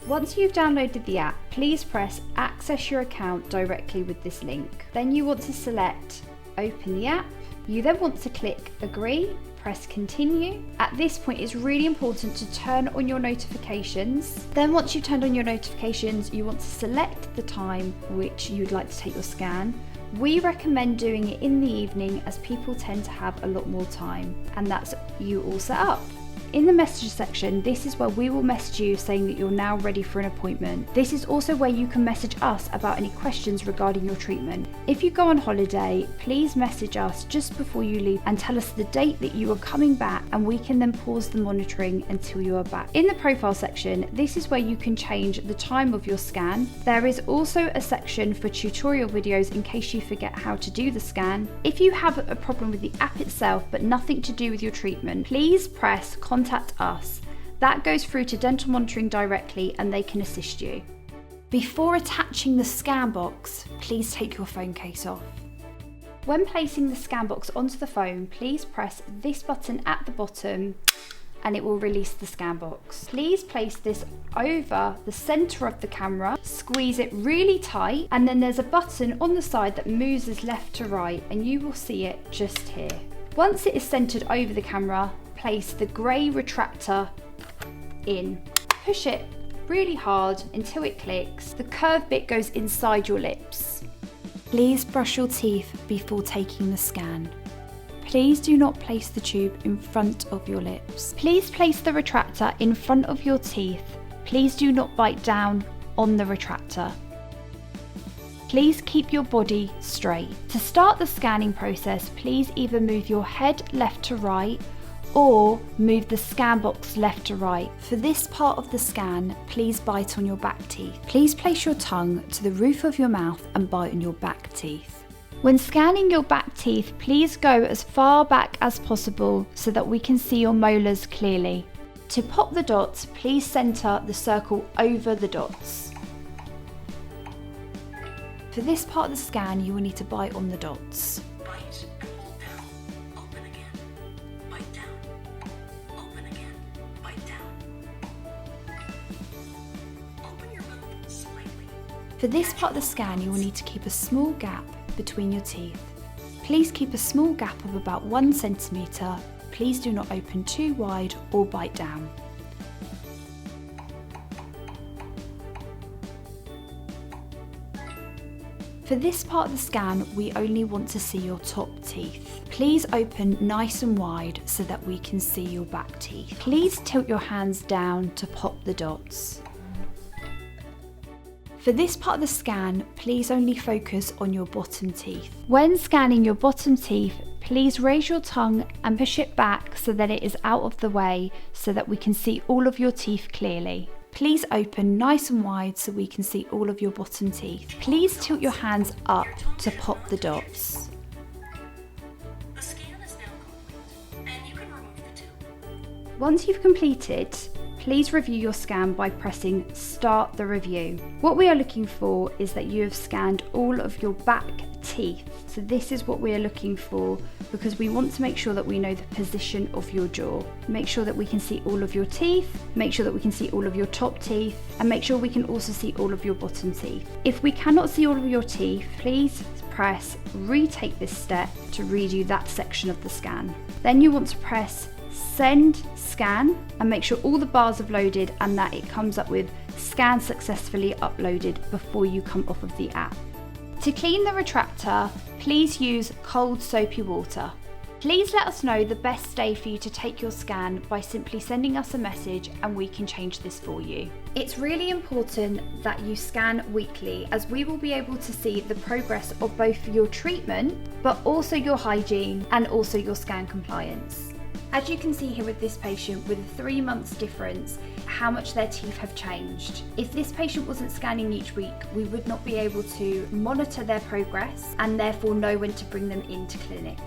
Once you've downloaded the app, please press Access your account directly with this link. Then you want to select Open the app. You then want to click Agree, press Continue. At this point, it's really important to turn on your notifications. Then once you've turned on your notifications, you want to select the time which you'd like to take your scan. We recommend doing it in the evening as people tend to have a lot more time, and that's you all set up. In the message section, this is where we will message you saying that you're now ready for an appointment. This is also where you can message us about any questions regarding your treatment. If you go on holiday, please message us just before you leave and tell us the date that you are coming back, and we can then pause the monitoring until you are back. In the profile section, this is where you can change the time of your scan. There is also a section for tutorial videos in case you forget how to do the scan. If you have a problem with the app itself but nothing to do with your treatment, please press Contact us. That goes through to dental monitoring directly and they can assist you. Before attaching the scan box, please take your phone case off. When placing the scan box onto the phone, please press this button at the bottom and it will release the scan box. Please place this over the center of the camera, squeeze it really tight, and then there's a button on the side that moves as left to right, and you will see it just here. Once it is centered over the camera, place the grey retractor in. Push it really hard until it clicks. The curved bit goes inside your lips. Please brush your teeth before taking the scan. Please do not place the tube in front of your lips. Please place the retractor in front of your teeth. Please do not bite down on the retractor. Please keep your body straight. To start the scanning process, please either move your head left to right or move the scan box left to right. For this part of the scan, please bite on your back teeth. Please place your tongue to the roof of your mouth and bite on your back teeth. When scanning your back teeth, please go as far back as possible so that we can see your molars clearly. To pop the dots, please center the circle over the dots. For this part of the scan, you will need to bite on the dots. Bite and hold down. Open again. Bite down. Open again. Bite down. Open your mouth slightly. For this part of the scan, you will need to keep a small gap between your teeth. Please keep a small gap of about 1 centimetre. Please do not open too wide or bite down. For this part of the scan, we only want to see your top teeth. Please open nice and wide so that we can see your back teeth. Please tilt your hands down to pop the dots. For this part of the scan, please only focus on your bottom teeth. When scanning your bottom teeth, please raise your tongue and push it back so that it is out of the way so that we can see all of your teeth clearly. Please open nice and wide so we can see all of your bottom teeth. Please tilt your hands up to pop the dots. The scan is now complete, and you can remove the tube. Once you've completed, please review your scan by pressing Start the Review. What we are looking for is that you have scanned all of your back teeth. So this is what we are looking for because we want to make sure that we know the position of your jaw. Make sure that we can see all of your teeth, make sure that we can see all of your top teeth, and make sure we can also see all of your bottom teeth. If we cannot see all of your teeth, please press Retake this step to redo that section of the scan. Then you want to press Send Scan and make sure all the bars have loaded and that it comes up with Scan successfully uploaded before you come off of the app. To clean the retractor, please use cold soapy water. Please let us know the best day for you to take your scan by simply sending us a message and we can change this for you. It's really important that you scan weekly, as we will be able to see the progress of both your treatment but also your hygiene and also your scan compliance. As you can see here with this patient, with a 3 months difference, how much their teeth have changed. If this patient wasn't scanning each week, we would not be able to monitor their progress and therefore know when to bring them into clinic.